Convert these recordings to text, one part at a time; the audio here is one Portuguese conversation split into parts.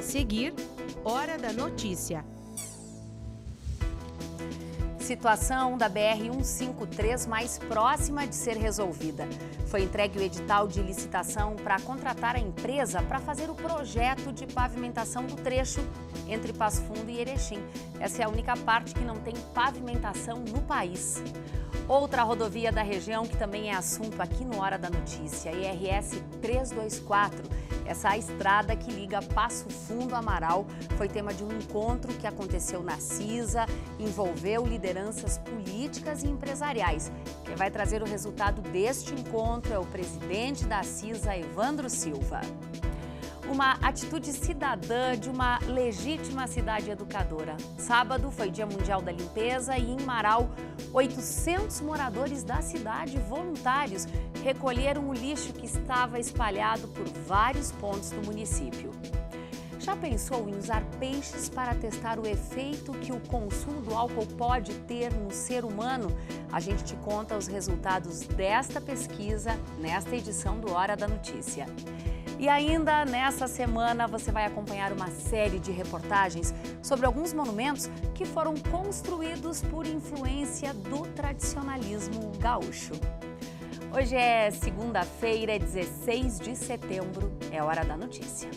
A seguir, Hora da Notícia. Situação da BR-153 mais próxima de ser resolvida. Foi entregue o edital de licitação para contratar a empresa para fazer o projeto de pavimentação do trecho entre Passo Fundo e Erechim. Essa é a única parte que não tem pavimentação no país. Outra rodovia da região que também é assunto aqui no Hora da Notícia, IRS 324. Essa estrada que liga Passo Fundo a Amaral foi tema de um encontro que aconteceu na CISA, envolveu lideranças políticas e empresariais. Quem vai trazer o resultado deste encontro é o presidente da CISA, Evandro Silva. Uma atitude cidadã de uma legítima cidade educadora. Sábado foi Dia Mundial da Limpeza e em Marau, 800 moradores da cidade voluntários recolheram o lixo que estava espalhado por vários pontos do município. Já pensou em usar peixes para testar o efeito que o consumo do álcool pode ter no ser humano? A gente te conta os resultados desta pesquisa nesta edição do Hora da Notícia. E ainda nessa semana você vai acompanhar uma série de reportagens sobre alguns monumentos que foram construídos por influência do tradicionalismo gaúcho. Hoje é segunda-feira, 16 de setembro, é Hora da Notícia.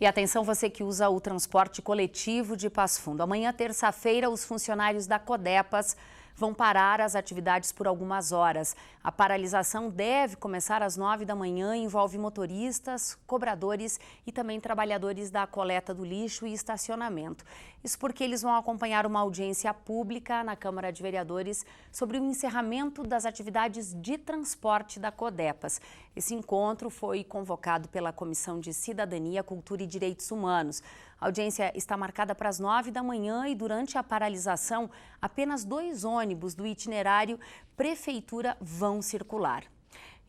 E atenção você que usa o transporte coletivo de Passo Fundo. Amanhã, terça-feira, os funcionários da Codepas vão parar as atividades por algumas horas. A paralisação deve começar às 9 da manhã e envolve motoristas, cobradores e também trabalhadores da coleta do lixo e estacionamento. Isso porque eles vão acompanhar uma audiência pública na Câmara de Vereadores sobre o encerramento das atividades de transporte da Codepas. Esse encontro foi convocado pela Comissão de Cidadania, Cultura e Direitos Humanos. A audiência está marcada para as 9 da manhã e durante a paralisação, apenas 2 ônibus do itinerário Prefeitura vão circular.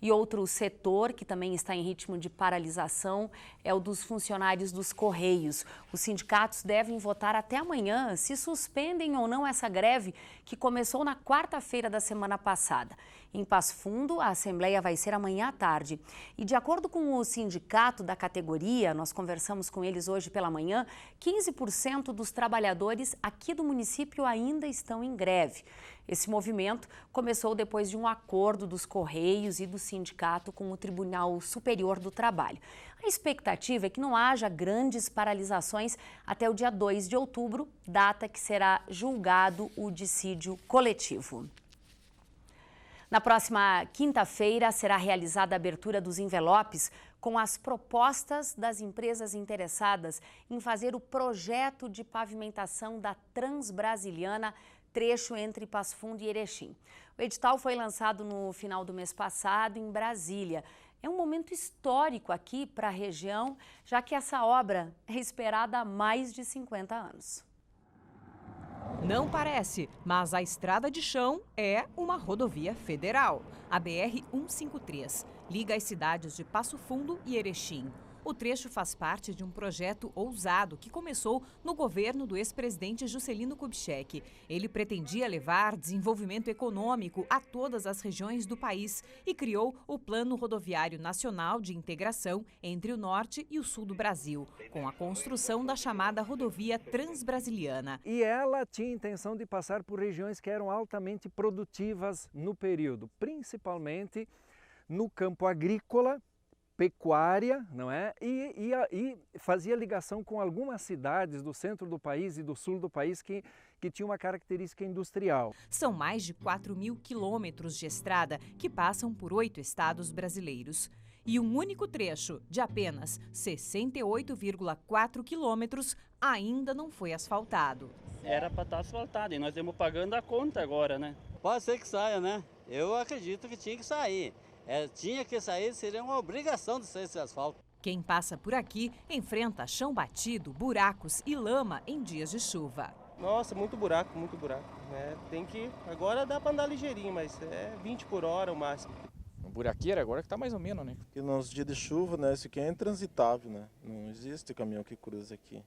E outro setor que também está em ritmo de paralisação é o dos funcionários dos Correios. Os sindicatos devem votar até amanhã se suspendem ou não essa greve que começou na quarta-feira da semana passada. Em Passo Fundo, a assembleia vai ser amanhã à tarde. E de acordo com o sindicato da categoria, nós conversamos com eles hoje pela manhã, 15% dos trabalhadores aqui do município ainda estão em greve. Esse movimento começou depois de um acordo dos Correios e do sindicato com o Tribunal Superior do Trabalho. A expectativa é que não haja grandes paralisações até o dia 2 de outubro, data que será julgado o dissídio coletivo. Na próxima quinta-feira será realizada a abertura dos envelopes com as propostas das empresas interessadas em fazer o projeto de pavimentação da Transbrasiliana, trecho entre Passo Fundo e Erechim. O edital foi lançado no final do mês passado em Brasília. É um momento histórico aqui para a região, já que essa obra é esperada há mais de 50 anos. Não parece, mas a estrada de chão é uma rodovia federal. A BR-153 liga as cidades de Passo Fundo e Erechim. O trecho faz parte de um projeto ousado que começou no governo do ex-presidente Juscelino Kubitschek. Ele pretendia levar desenvolvimento econômico a todas as regiões do país e criou o Plano Rodoviário Nacional de Integração entre o norte e o sul do Brasil, com a construção da chamada rodovia Transbrasiliana. E ela tinha intenção de passar por regiões que eram altamente produtivas no período, principalmente no campo agrícola, pecuária, não é? E fazia ligação com algumas cidades do centro do país e do sul do país que tinham uma característica industrial. São mais de 4.000 quilômetros de estrada que passam por 8 estados brasileiros. E um único trecho de apenas 68,4 quilômetros ainda não foi asfaltado. Era para estar asfaltado e nós estamos pagando a conta agora, né? Pode ser que saia, né? Eu acredito que tinha que sair. Tinha que sair, seria uma obrigação de sair esse asfalto. Quem passa por aqui enfrenta chão batido, buracos e lama em dias de chuva. Nossa, muito buraco, né? Tem que, agora dá para andar ligeirinho, mas é 20 por hora o máximo. Um buraqueiro agora que tá mais ou menos, né? Porque nos dias de chuva, né, isso aqui é intransitável, né? Não existe caminhão que cruza aqui.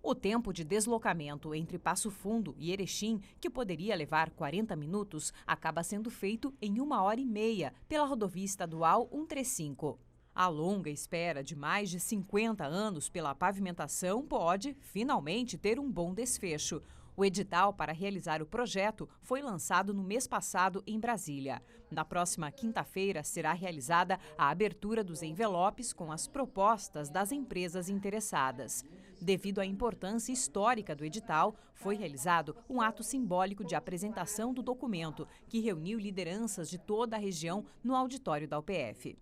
O tempo de deslocamento entre Passo Fundo e Erechim, que poderia levar 40 minutos, acaba sendo feito em 1h30 pela rodovia estadual 135. A longa espera de mais de 50 anos pela pavimentação pode, finalmente, ter um bom desfecho. O edital para realizar o projeto foi lançado no mês passado em Brasília. Na próxima quinta-feira será realizada a abertura dos envelopes com as propostas das empresas interessadas. Devido à importância histórica do edital, foi realizado um ato simbólico de apresentação do documento, que reuniu lideranças de toda a região no auditório da UPF.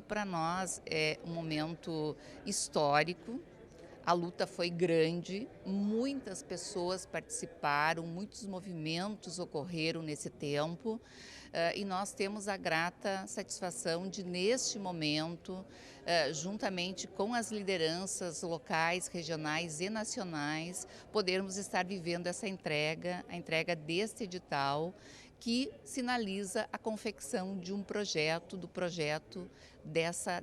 Para nós é um momento histórico. A luta foi grande, muitas pessoas participaram, muitos movimentos ocorreram nesse tempo e nós temos a grata satisfação de, neste momento, juntamente com as lideranças locais, regionais e nacionais, podermos estar vivendo essa entrega, a entrega deste edital, que sinaliza a confecção de um projeto,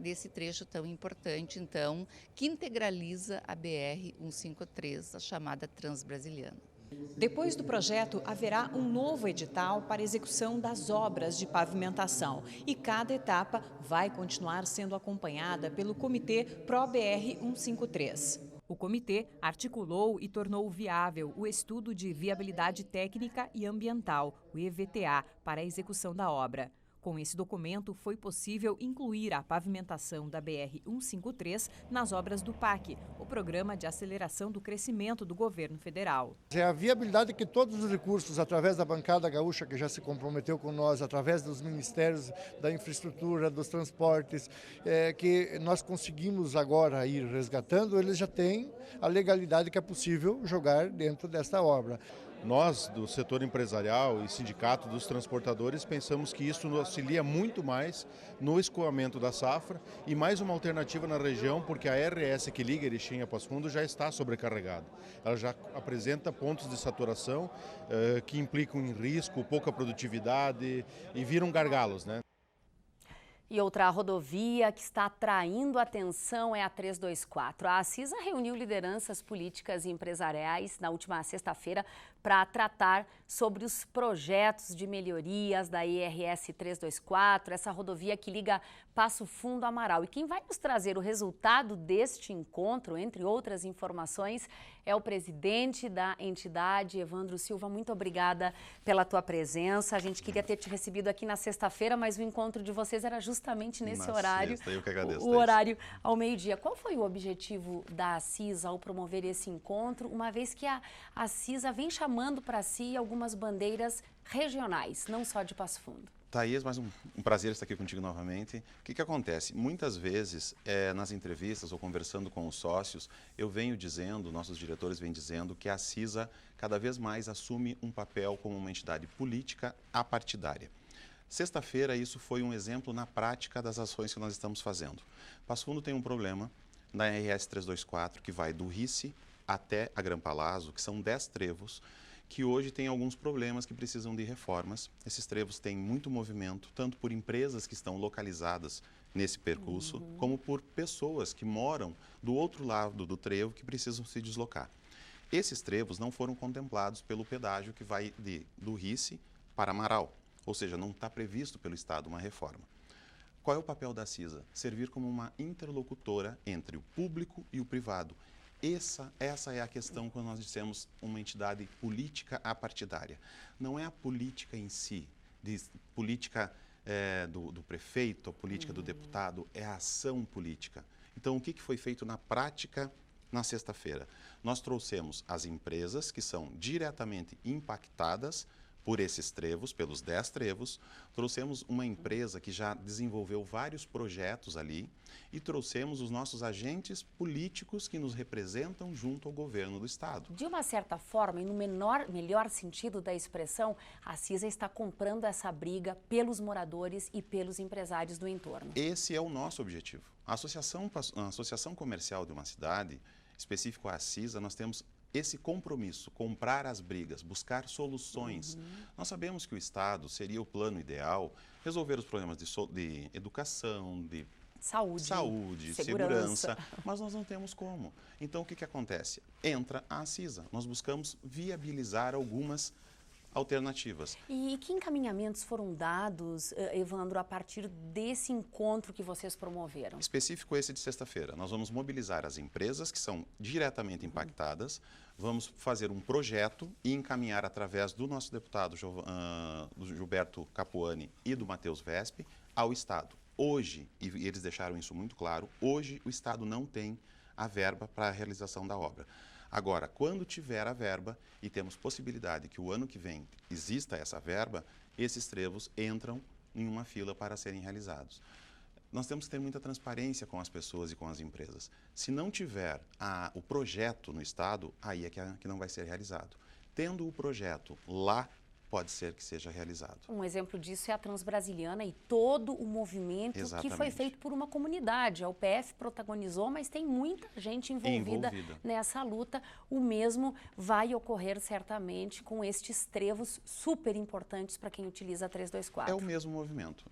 desse trecho tão importante, então, que integraliza a BR-153, a chamada Transbrasiliana. Depois do projeto, haverá um novo edital para execução das obras de pavimentação e cada etapa vai continuar sendo acompanhada pelo Comitê Pro-BR-153. O comitê articulou e tornou viável o estudo de viabilidade técnica e ambiental, o EVTA, para a execução da obra. Com esse documento, foi possível incluir a pavimentação da BR-153 nas obras do PAC, o Programa de Aceleração do Crescimento do Governo Federal. É a viabilidade que todos os recursos, através da bancada gaúcha, que já se comprometeu com nós, através dos ministérios da infraestrutura, dos transportes, que nós conseguimos agora ir resgatando, eles já têm a legalidade que é possível jogar dentro desta obra. Nós, do setor empresarial e sindicato dos transportadores, pensamos que isso nos auxilia muito mais no escoamento da safra e mais uma alternativa na região, porque a RS que liga Erechim a Passo Fundo já está sobrecarregada. Ela já apresenta pontos de saturação que implicam em risco, pouca produtividade e viram gargalos, né? E outra rodovia que está atraindo atenção é a 324. A Acisa reuniu lideranças políticas e empresariais na última sexta-feira para tratar sobre os projetos de melhorias da IRS 324, essa rodovia que liga Passo Fundo a Amaral. E quem vai nos trazer o resultado deste encontro, entre outras informações, é o presidente da entidade, Evandro Silva. Muito obrigada pela tua presença. A gente queria ter te recebido aqui na sexta-feira, mas o encontro de vocês era justamente nesse horário, sexta, eu que agradeço, o horário ao meio-dia. Qual foi o objetivo da Acisa ao promover esse encontro, uma vez que a Acisa vem chamando para si algumas bandeiras regionais, não só de Passo Fundo? Thaís, mais um prazer estar aqui contigo novamente. O que acontece? Muitas vezes, nas entrevistas ou conversando com os sócios, eu venho dizendo, nossos diretores vêm dizendo que a Acisa cada vez mais assume um papel como uma entidade política apartidária. Sexta-feira, isso foi um exemplo na prática das ações que nós estamos fazendo. Passo Fundo tem um problema na RS 324, que vai do Rice até a Gran Palazzo, que são 10 trevos, que hoje tem alguns problemas que precisam de reformas. Esses trevos têm muito movimento, tanto por empresas que estão localizadas nesse percurso, como por pessoas que moram do outro lado do trevo que precisam se deslocar. Esses trevos não foram contemplados pelo pedágio que vai do Rice para Amaral, ou seja, não está previsto pelo Estado uma reforma. Qual é o papel da Acisa? Servir como uma interlocutora entre o público e o privado. Essa é a questão quando nós dissemos uma entidade política apartidária. Não é a política em si, política do prefeito, a política do deputado, é a ação política. Então, o que foi feito na prática na sexta-feira? Nós trouxemos as empresas que são diretamente impactadas por esses trevos, pelos 10 trevos, trouxemos uma empresa que já desenvolveu vários projetos ali e trouxemos os nossos agentes políticos que nos representam junto ao governo do Estado. De uma certa forma, e no melhor sentido da expressão, a Acisa está comprando essa briga pelos moradores e pelos empresários do entorno. Esse é o nosso objetivo. A associação comercial de uma cidade, específico a Acisa, nós temos esse compromisso, comprar as brigas, buscar soluções. Nós sabemos que o Estado seria o plano ideal, resolver os problemas de educação, de Saúde, segurança, mas nós não temos como. Então, o que acontece? Entra a CISA. Nós buscamos viabilizar algumas alternativas. E que encaminhamentos foram dados, Evandro, a partir desse encontro que vocês promoveram? Específico esse de sexta-feira. Nós vamos mobilizar as empresas que são diretamente impactadas, vamos fazer um projeto e encaminhar através do nosso deputado do Gilberto Capuani e do Matheus Vespe ao Estado. Hoje, e eles deixaram isso muito claro, hoje o Estado não tem a verba para a realização da obra. Agora, quando tiver a verba e temos possibilidade que o ano que vem exista essa verba, esses trevos entram em uma fila para serem realizados. Nós temos que ter muita transparência com as pessoas e com as empresas. Se não tiver o projeto no Estado, aí é que não vai ser realizado. Tendo o projeto lá, pode ser que seja realizado. Um exemplo disso é a Transbrasiliana e todo o movimento que foi feito por uma comunidade. A UPF protagonizou, mas tem muita gente envolvida nessa luta. O mesmo vai ocorrer certamente com estes trevos super importantes para quem utiliza a 324. É o mesmo movimento,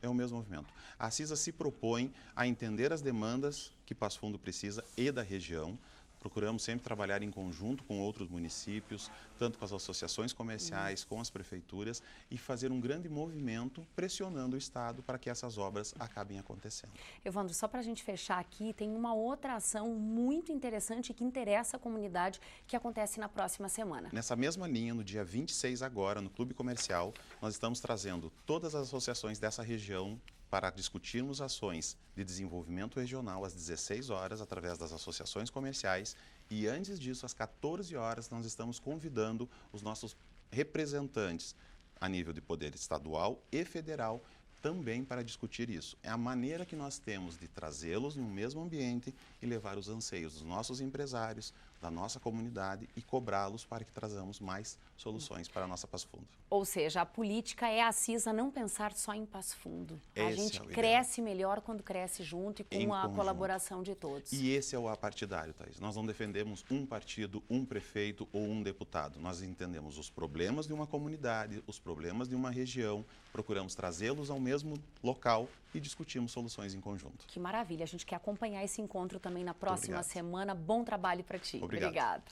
A CISA se propõe a entender as demandas que Passo Fundo precisa e da região. Procuramos sempre trabalhar em conjunto com outros municípios, tanto com as associações comerciais, com as prefeituras, e fazer um grande movimento pressionando o Estado para que essas obras acabem acontecendo. Evandro, só para a gente fechar aqui, tem uma outra ação muito interessante que interessa a comunidade que acontece na próxima semana. Nessa mesma linha, no dia 26 agora, no Clube Comercial, nós estamos trazendo todas as associações dessa região para discutirmos ações de desenvolvimento regional às 16 horas, através das associações comerciais. E antes disso, às 14 horas, nós estamos convidando os nossos representantes a nível de poder estadual e federal também para discutir isso. É a maneira que nós temos de trazê-los no mesmo ambiente e levar os anseios dos nossos empresários, da nossa comunidade e cobrá-los para que trazamos mais soluções para a nossa Passo Fundo. Ou seja, a política é a CISA não pensar só em Passo Fundo. A gente cresce melhor quando cresce junto e com a colaboração de todos. E esse é o apartidário, Thaís. Nós não defendemos um partido, um prefeito ou um deputado. Nós entendemos os problemas de uma comunidade, os problemas de uma região, procuramos trazê-los ao mesmo local e discutimos soluções em conjunto. Que maravilha. A gente quer acompanhar esse encontro também na próxima semana. Bom trabalho para ti. Obrigado. Obrigada.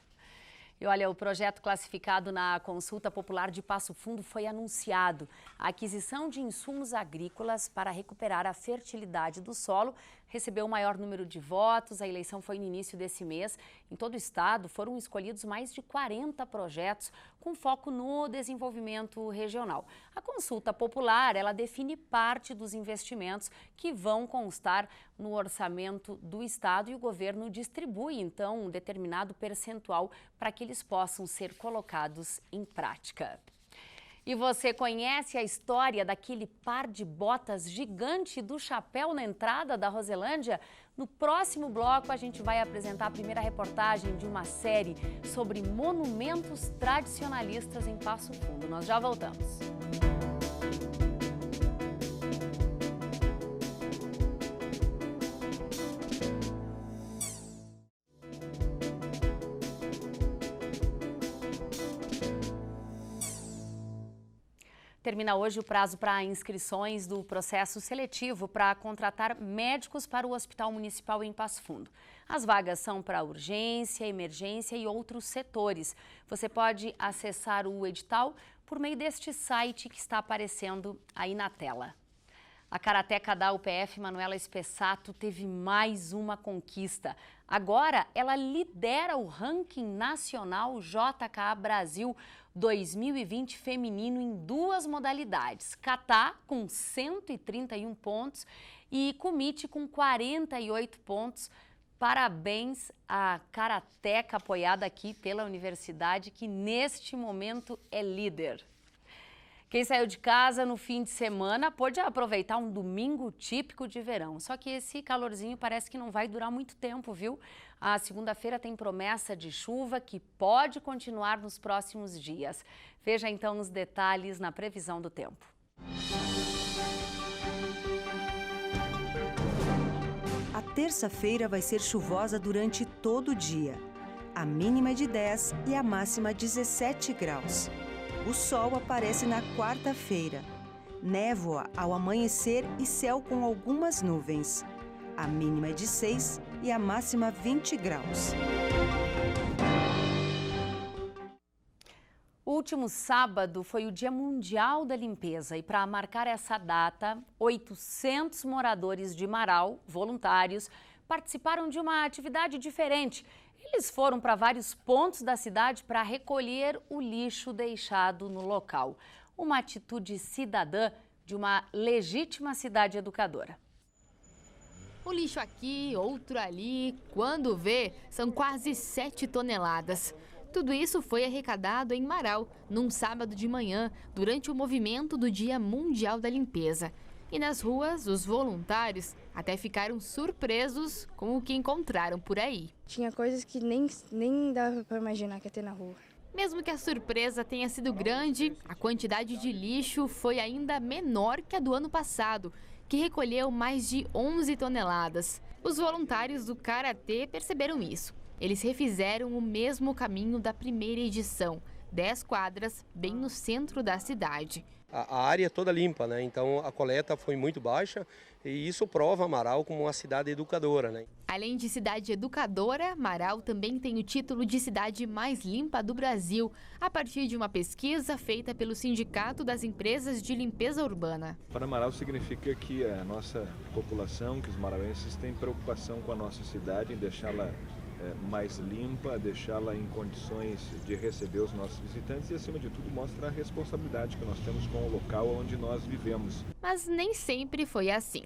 E olha, o projeto classificado na Consulta Popular de Passo Fundo foi anunciado. A aquisição de insumos agrícolas para recuperar a fertilidade do solo recebeu o maior número de votos. A eleição foi no início desse mês. Em todo o estado foram escolhidos mais de 40 projetos com foco no desenvolvimento regional. A consulta popular, ela define parte dos investimentos que vão constar no orçamento do estado e o governo distribui, então, um determinado percentual para que eles possam ser colocados em prática. E você conhece a história daquele par de botas gigante do chapéu na entrada da Roselândia? No próximo bloco, a gente vai apresentar a primeira reportagem de uma série sobre monumentos tradicionalistas em Passo Fundo. Nós já voltamos. Termina hoje o prazo para inscrições do processo seletivo para contratar médicos para o Hospital Municipal em Passo Fundo. As vagas são para urgência, emergência e outros setores. Você pode acessar o edital por meio deste site que está aparecendo aí na tela. A karateca da UPF, Manuela Espessato, teve mais uma conquista. Agora, ela lidera o ranking nacional JK Brasil 2020 feminino em duas modalidades. Kata com 131 pontos e Kumite com 48 pontos. Parabéns à karateca apoiada aqui pela universidade, que neste momento é líder. Quem saiu de casa no fim de semana pôde aproveitar um domingo típico de verão. Só que esse calorzinho parece que não vai durar muito tempo, viu? A segunda-feira tem promessa de chuva que pode continuar nos próximos dias. Veja então os detalhes na previsão do tempo. A terça-feira vai ser chuvosa durante todo o dia. A mínima é de 10 e a máxima 17 graus. O sol aparece na quarta-feira. Névoa ao amanhecer e céu com algumas nuvens. A mínima é de 6 e a máxima 20 graus. O último sábado foi o Dia Mundial da Limpeza e para marcar essa data, 800 moradores de Marau, voluntários, participaram de uma atividade diferente. Eles foram para vários pontos da cidade para recolher o lixo deixado no local. Uma atitude cidadã de uma legítima cidade educadora. Um lixo aqui, outro ali, quando vê, são quase 7 toneladas. Tudo isso foi arrecadado em Marau, num sábado de manhã, durante o movimento do Dia Mundial da Limpeza. E nas ruas, os voluntários até ficaram surpresos com o que encontraram por aí. Tinha coisas que nem dava para imaginar que ia ter na rua. Mesmo que a surpresa tenha sido grande, a quantidade de lixo foi ainda menor que a do ano passado, que recolheu mais de 11 toneladas. Os voluntários do Karatê perceberam isso. Eles refizeram o mesmo caminho da primeira edição, 10 quadras, bem no centro da cidade. A área é toda limpa, né? Então a coleta foi muito baixa e isso prova Marau como uma cidade educadora, né? Além de cidade educadora, Marau também tem o título de cidade mais limpa do Brasil, a partir de uma pesquisa feita pelo Sindicato das Empresas de Limpeza Urbana. Para Marau significa que a nossa população, que os marauenses têm preocupação com a nossa cidade, em deixá-la mais limpa, deixá-la em condições de receber os nossos visitantes e, acima de tudo, mostra a responsabilidade que nós temos com o local onde nós vivemos. Mas nem sempre foi assim.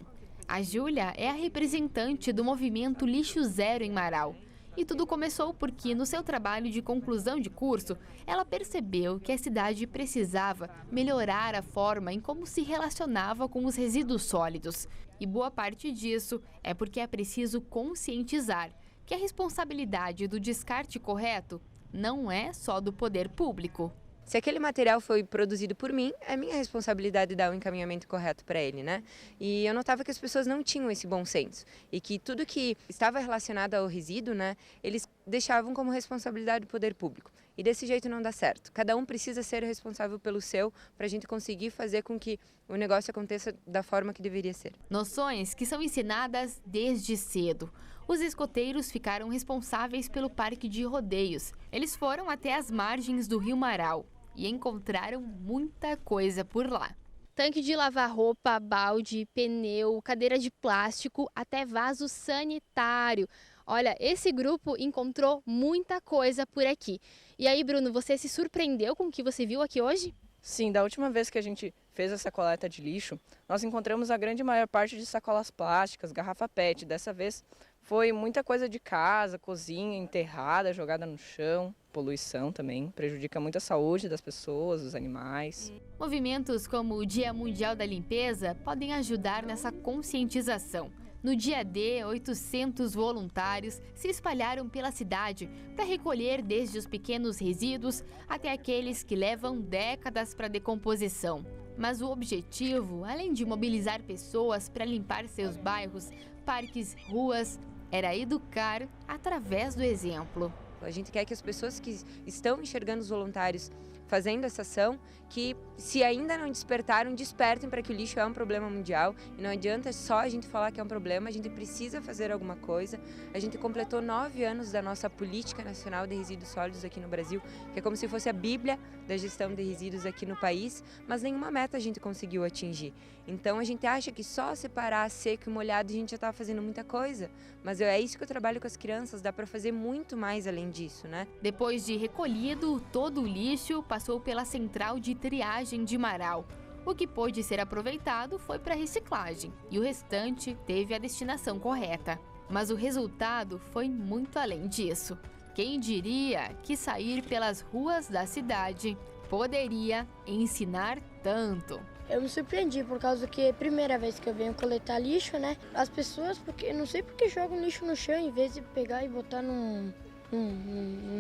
A Júlia é a representante do movimento Lixo Zero em Marau. E tudo começou porque, no seu trabalho de conclusão de curso, ela percebeu que a cidade precisava melhorar a forma em como se relacionava com os resíduos sólidos. E boa parte disso é porque é preciso conscientizar que a responsabilidade do descarte correto não é só do poder público. Se aquele material foi produzido por mim, é minha responsabilidade dar o encaminhamento correto para ele, né? E eu notava que as pessoas não tinham esse bom senso e que tudo que estava relacionado ao resíduo, né, eles deixavam como responsabilidade do poder público. E desse jeito não dá certo. Cada um precisa ser responsável pelo seu para a gente conseguir fazer com que o negócio aconteça da forma que deveria ser. Noções que são ensinadas desde cedo. Os escoteiros ficaram responsáveis pelo parque de rodeios. Eles foram até as margens do Rio Marau e encontraram muita coisa por lá. Tanque de lavar roupa, balde, pneu, cadeira de plástico, até vaso sanitário. Olha, esse grupo encontrou muita coisa por aqui. E aí, Bruno, você se surpreendeu com o que você viu aqui hoje? Sim, da última vez que a gente fez essa coleta de lixo, nós encontramos a grande maior parte de sacolas plásticas, garrafa PET. Dessa vez foi muita coisa de casa, cozinha, enterrada, jogada no chão. Poluição também, prejudica muito a saúde das pessoas, dos animais. Movimentos como o Dia Mundial da Limpeza podem ajudar nessa conscientização. No dia D, 800 voluntários se espalharam pela cidade para recolher desde os pequenos resíduos até aqueles que levam décadas para decomposição. Mas o objetivo, além de mobilizar pessoas para limpar seus bairros, parques, ruas, era educar através do exemplo. A gente quer que as pessoas que estão enxergando os voluntários fazendo essa ação, que se ainda não despertaram, despertem para que o lixo é um problema mundial e não adianta só a gente falar que é um problema, a gente precisa fazer alguma coisa. A gente completou 9 anos da nossa Política Nacional de Resíduos Sólidos aqui no Brasil, que é como se fosse a bíblia da gestão de resíduos aqui no país, mas nenhuma meta a gente conseguiu atingir. Então a gente acha que só separar seco e molhado a gente já está fazendo muita coisa, mas é isso que eu trabalho com as crianças, dá para fazer muito mais além disso, né? Depois de recolhido, todo o lixo passou pela central de triagem de Marau. O que pôde ser aproveitado foi para reciclagem e o restante teve a destinação correta. Mas o resultado foi muito além disso. Quem diria que sair pelas ruas da cidade poderia ensinar tanto? Eu me surpreendi por causa que é a primeira vez que eu venho coletar lixo, né? As pessoas, porque não sei porque jogam lixo no chão em vez de pegar e botar num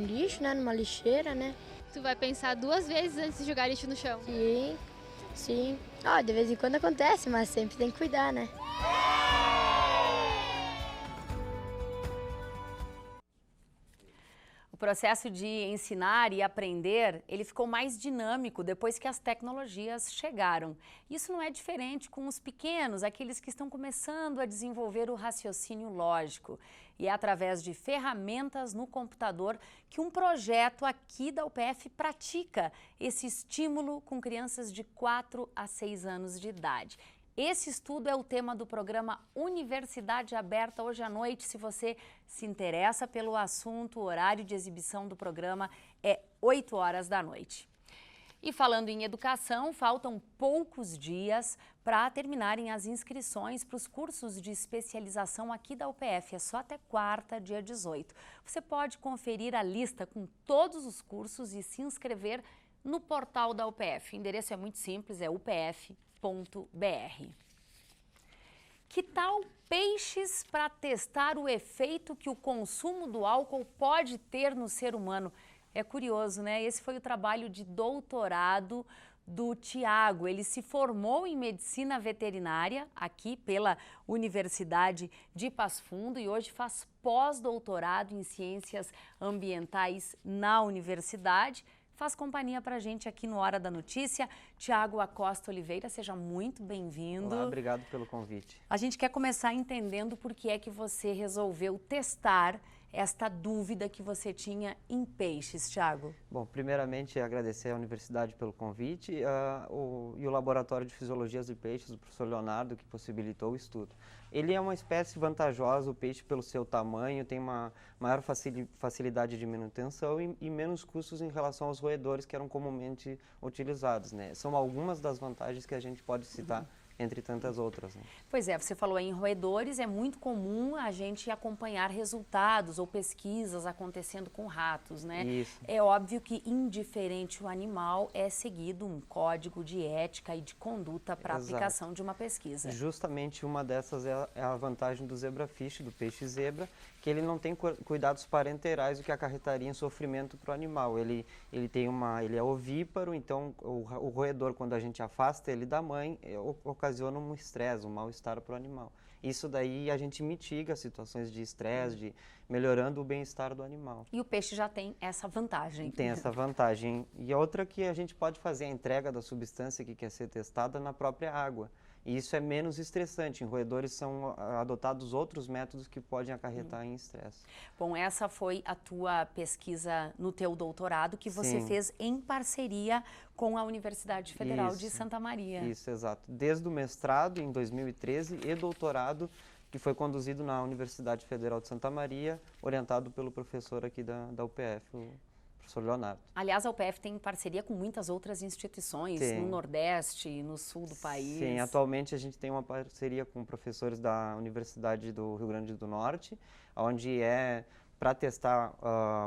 lixo, né? Numa lixeira, né? Tu vai pensar 2 vezes antes de jogar lixo no chão? Sim, sim. De vez em quando acontece, mas sempre tem que cuidar, né? O processo de ensinar e aprender, ele ficou mais dinâmico depois que as tecnologias chegaram. Isso não é diferente com os pequenos, aqueles que estão começando a desenvolver o raciocínio lógico. E é através de ferramentas no computador que um projeto aqui da UPF pratica esse estímulo com crianças de 4 a 6 anos de idade. Esse estudo é o tema do programa Universidade Aberta hoje à noite. Se você se interessa pelo assunto, o horário de exibição do programa é 8 horas da noite. E falando em educação, faltam poucos dias para terminarem as inscrições para os cursos de especialização aqui da UPF. É só até quarta, dia 18. Você pode conferir a lista com todos os cursos e se inscrever no portal da UPF. O endereço é muito simples, é upf.br. Que tal peixes para testar o efeito que o consumo do álcool pode ter no ser humano? É curioso, né? Esse foi o trabalho de doutorado do Tiago. Ele se formou em medicina veterinária aqui pela Universidade de Passo Fundo e hoje faz pós-doutorado em ciências ambientais na universidade. Faz companhia para a gente aqui no Hora da Notícia. Tiago Acosta Oliveira, seja muito bem-vindo. Olá, obrigado pelo convite. A gente quer começar entendendo por que é que você resolveu testar esta dúvida que você tinha em peixes, Tiago. Bom, primeiramente agradecer à Universidade pelo convite e o Laboratório de Fisiologias de Peixes, do professor Leonardo, que possibilitou o estudo. Ele é uma espécie vantajosa, o peixe pelo seu tamanho, tem uma maior facilidade de manutenção e menos custos em relação aos roedores que eram comumente utilizados, né? São algumas das vantagens que a gente pode citar, entre tantas outras, né? Pois é, você falou em roedores, é muito comum a gente acompanhar resultados ou pesquisas acontecendo com ratos, né? Isso. É óbvio que, indiferente o animal, é seguido um código de ética e de conduta para a aplicação de uma pesquisa. Justamente uma dessas é a vantagem do zebrafish, do peixe zebra, que ele não tem cuidados parenterais, o que acarretaria em sofrimento para o animal. Ele é ovíparo, então o roedor, quando a gente afasta ele da mãe, ocasiona um estresse, um mal-estar para o animal. Isso daí a gente mitiga situações de estresse, melhorando o bem-estar do animal. E o peixe já tem essa vantagem. Tem essa vantagem. E outra que a gente pode fazer a entrega da substância que quer ser testada na própria água. E isso é menos estressante. Em roedores são adotados outros métodos que podem acarretar em estresse. Bom, essa foi a tua pesquisa no teu doutorado, que você fez em parceria com a Universidade Federal de Santa Maria. Isso, exato. Desde o mestrado, em 2013, e doutorado, que foi conduzido na Universidade Federal de Santa Maria, orientado pelo professor aqui da UPF, o professor Leonardo. Aliás, a UPF tem parceria com muitas outras instituições no Nordeste e no Sul do país. Sim, atualmente a gente tem uma parceria com professores da Universidade do Rio Grande do Norte, onde para testar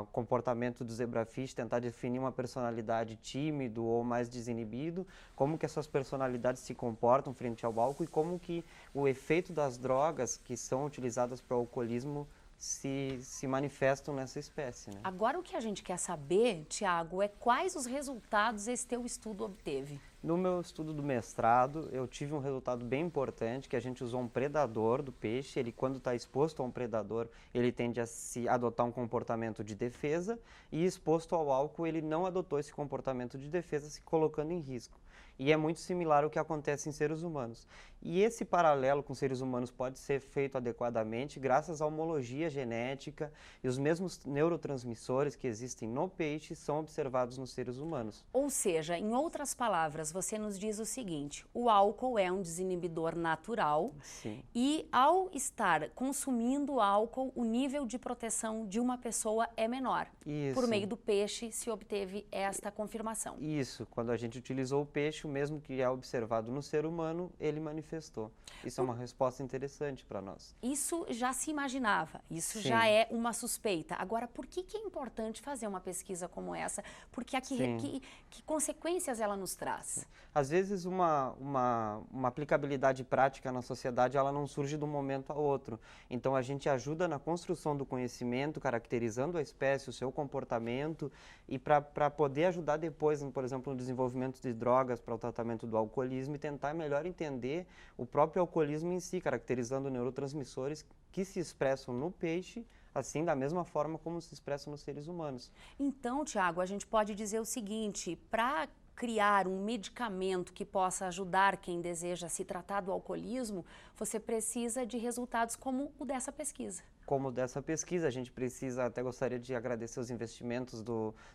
o comportamento do zebrafish, tentar definir uma personalidade tímido ou mais desinibido, como que essas personalidades se comportam frente ao álcool e como que o efeito das drogas que são utilizadas para o alcoolismo se manifestam nessa espécie, né? Agora o que a gente quer saber, Tiago, é quais os resultados esse teu estudo obteve? No meu estudo do mestrado, eu tive um resultado bem importante, que a gente usou um predador do peixe. Ele, quando está exposto a um predador, ele tende a se adotar um comportamento de defesa, e exposto ao álcool, ele não adotou esse comportamento de defesa, se colocando em risco. E é muito similar ao que acontece em seres humanos. E esse paralelo com seres humanos pode ser feito adequadamente graças à homologia genética, e os mesmos neurotransmissores que existem no peixe são observados nos seres humanos. Ou seja, em outras palavras, você nos diz o seguinte: o álcool é um desinibidor natural. Sim. E ao estar consumindo álcool, o nível de proteção de uma pessoa é menor. Isso. Por meio do peixe se obteve esta confirmação. Isso, quando a gente utilizou o peixe, o mesmo que é observado no ser humano, ele manifestou. Isso é uma resposta interessante para nós. Isso já se imaginava, isso já é uma suspeita. Agora, por que é importante fazer uma pesquisa como essa? Porque que consequências ela nos traz? Às vezes uma aplicabilidade prática na sociedade, ela não surge de um momento a outro. Então a gente ajuda na construção do conhecimento, caracterizando a espécie, o seu comportamento, e para poder ajudar depois, por exemplo, no desenvolvimento de drogas para o tratamento do alcoolismo e tentar melhor entender o próprio alcoolismo em si, caracterizando neurotransmissores que se expressam no peixe assim da mesma forma como se expressa nos seres humanos. Então, Tiago, a gente pode dizer o seguinte, para criar um medicamento que possa ajudar quem deseja se tratar do alcoolismo, você precisa de resultados como o dessa pesquisa. Como dessa pesquisa, a gente precisa, até gostaria de agradecer os investimentos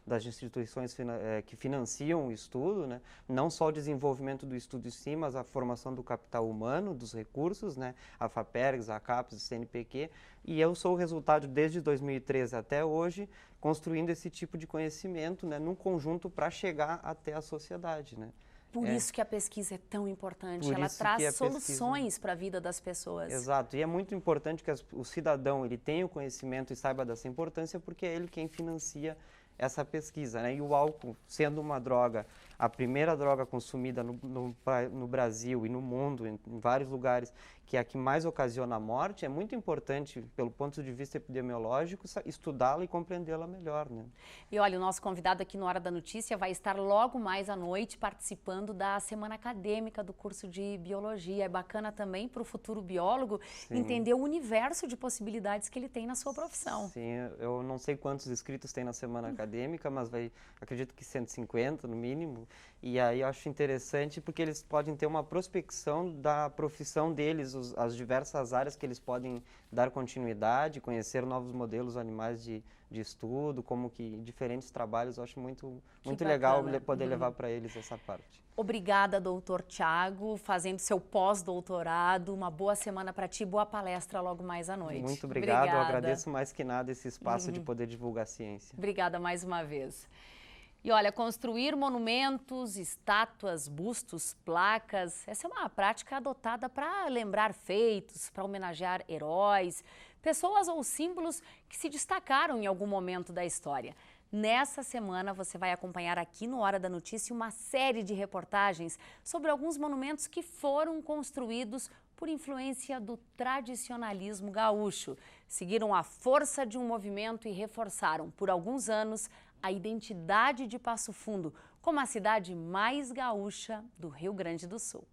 das instituições que financiam o estudo, né? Não só o desenvolvimento do estudo em si, mas a formação do capital humano, dos recursos, né? A FAPERGS, a CAPES, o CNPq, e eu sou o resultado desde 2013 até hoje, construindo esse tipo de conhecimento, né? Num conjunto para chegar até a sociedade, né? Por isso que a pesquisa é tão importante, ela traz soluções para a vida das pessoas. Exato, e é muito importante que o cidadão ele tenha o conhecimento e saiba dessa importância, porque é ele quem financia essa pesquisa, né? E o álcool, sendo uma droga, a primeira droga consumida no Brasil e no mundo, em vários lugares, que é a que mais ocasiona a morte, é muito importante, pelo ponto de vista epidemiológico, estudá-la e compreendê-la melhor, né? E olha, o nosso convidado aqui no Hora da Notícia vai estar logo mais à noite participando da semana acadêmica do curso de Biologia. É bacana também para o futuro biólogo entender o universo de possibilidades que ele tem na sua profissão. Sim, eu não sei quantos inscritos tem na semana acadêmica, mas acredito que 150 no mínimo. E aí eu acho interessante porque eles podem ter uma prospecção da profissão deles, as diversas áreas que eles podem dar continuidade, conhecer novos modelos animais de estudo, como que diferentes trabalhos. Eu acho muito legal poder levar para eles essa parte. Obrigada, doutor Tiago, fazendo seu pós-doutorado. Uma boa semana para ti, boa palestra logo mais à noite. Muito obrigado, eu agradeço mais que nada esse espaço de poder divulgar a ciência. Obrigada mais uma vez. E olha, construir monumentos, estátuas, bustos, placas, essa é uma prática adotada para lembrar feitos, para homenagear heróis, pessoas ou símbolos que se destacaram em algum momento da história. Nessa semana você vai acompanhar aqui no Hora da Notícia uma série de reportagens sobre alguns monumentos que foram construídos por influência do tradicionalismo gaúcho. Seguiram a força de um movimento e reforçaram por alguns anos a identidade de Passo Fundo como a cidade mais gaúcha do Rio Grande do Sul.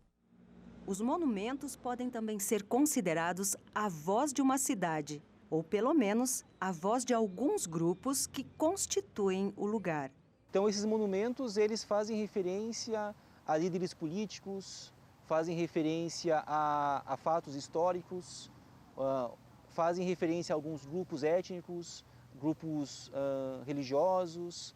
Os monumentos podem também ser considerados a voz de uma cidade, ou pelo menos a voz de alguns grupos que constituem o lugar. Então esses monumentos eles fazem referência a líderes políticos, fazem referência a fatos históricos, fazem referência a alguns grupos étnicos, grupos religiosos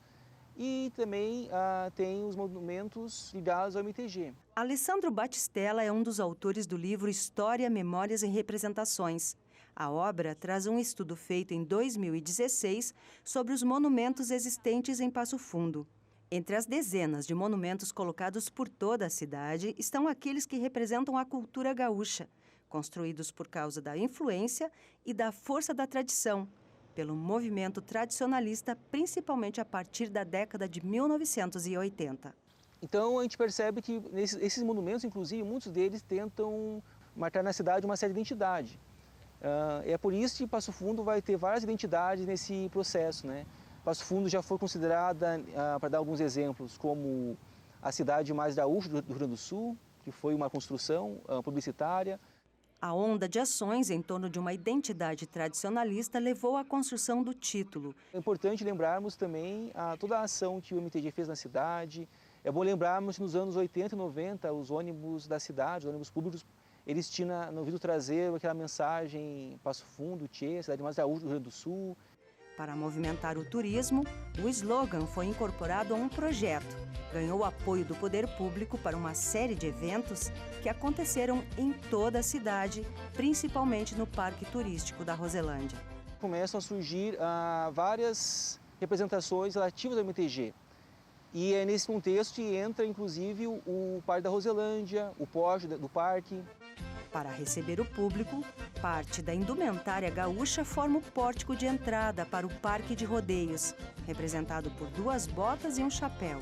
e também tem os monumentos ligados ao MTG. Alessandro Batistella é um dos autores do livro História, Memórias e Representações. A obra traz um estudo feito em 2016 sobre os monumentos existentes em Passo Fundo. Entre as dezenas de monumentos colocados por toda a cidade estão aqueles que representam a cultura gaúcha, construídos por causa da influência e da força da tradição, pelo movimento tradicionalista, principalmente a partir da década de 1980. Então a gente percebe que esses monumentos, inclusive, muitos deles tentam marcar na cidade uma certa identidade. É por isso que Passo Fundo vai ter várias identidades nesse processo, né? Passo Fundo já foi considerada, para dar alguns exemplos, como a cidade mais gaúcha do Rio Grande do Sul, que foi uma construção publicitária. A onda de ações em torno de uma identidade tradicionalista levou à construção do título. É importante lembrarmos também toda a ação que o MTG fez na cidade. É bom lembrarmos que nos anos 80 e 90, os ônibus da cidade, os ônibus públicos, eles tinham no vidro traseiro aquela mensagem Passo Fundo, Tchê, cidade mais gaúcha do Rio Grande do Sul. Para movimentar o turismo, o slogan foi incorporado a um projeto. Ganhou apoio do poder público para uma série de eventos que aconteceram em toda a cidade, principalmente no Parque Turístico da Roselândia. Começam a surgir várias representações relativas ao MTG. E é nesse contexto que entra, inclusive, o Parque da Roselândia, o pórtico do parque. Para receber o público, parte da indumentária gaúcha forma o pórtico de entrada para o Parque de Rodeios, representado por 2 botas e um chapéu.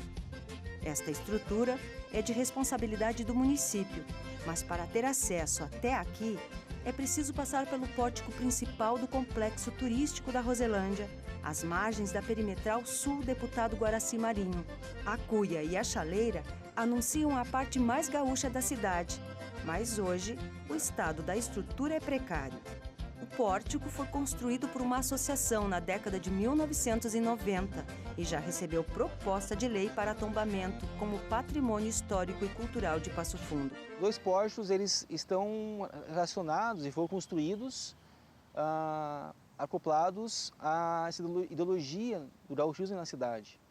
Esta estrutura é de responsabilidade do município, mas para ter acesso até aqui, é preciso passar pelo pórtico principal do Complexo Turístico da Roselândia, às margens da Perimetral Sul Deputado Guaraci Marinho. A cuia e a chaleira anunciam a parte mais gaúcha da cidade, mas hoje o estado da estrutura é precário. O pórtico foi construído por uma associação na década de 1990 e já recebeu proposta de lei para tombamento como patrimônio histórico e cultural de Passo Fundo. 2 pórticos, eles estão relacionados e foram construídos acoplados a essa ideologia do gauchismo na cidade.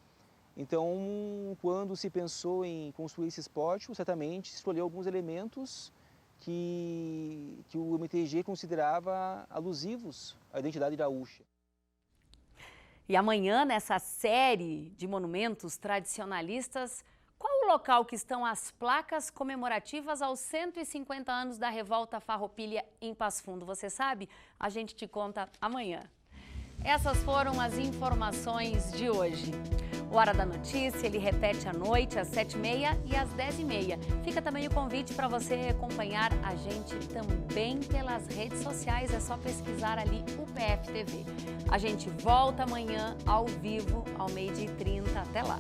Então, quando se pensou em construir esses pórticos, certamente se escolheu alguns elementos que o MTG considerava alusivos à identidade gaúcha. E amanhã, nessa série de monumentos tradicionalistas, qual o local que estão as placas comemorativas aos 150 anos da Revolta Farroupilha em Passo Fundo? Você sabe? A gente te conta amanhã. Essas foram as informações de hoje. O Hora da Notícia, ele repete à noite, às 7h30 e às 10h30. Fica também o convite para você acompanhar a gente também pelas redes sociais. É só pesquisar ali o PFTV. A gente volta amanhã ao vivo, ao 12h30. Até lá!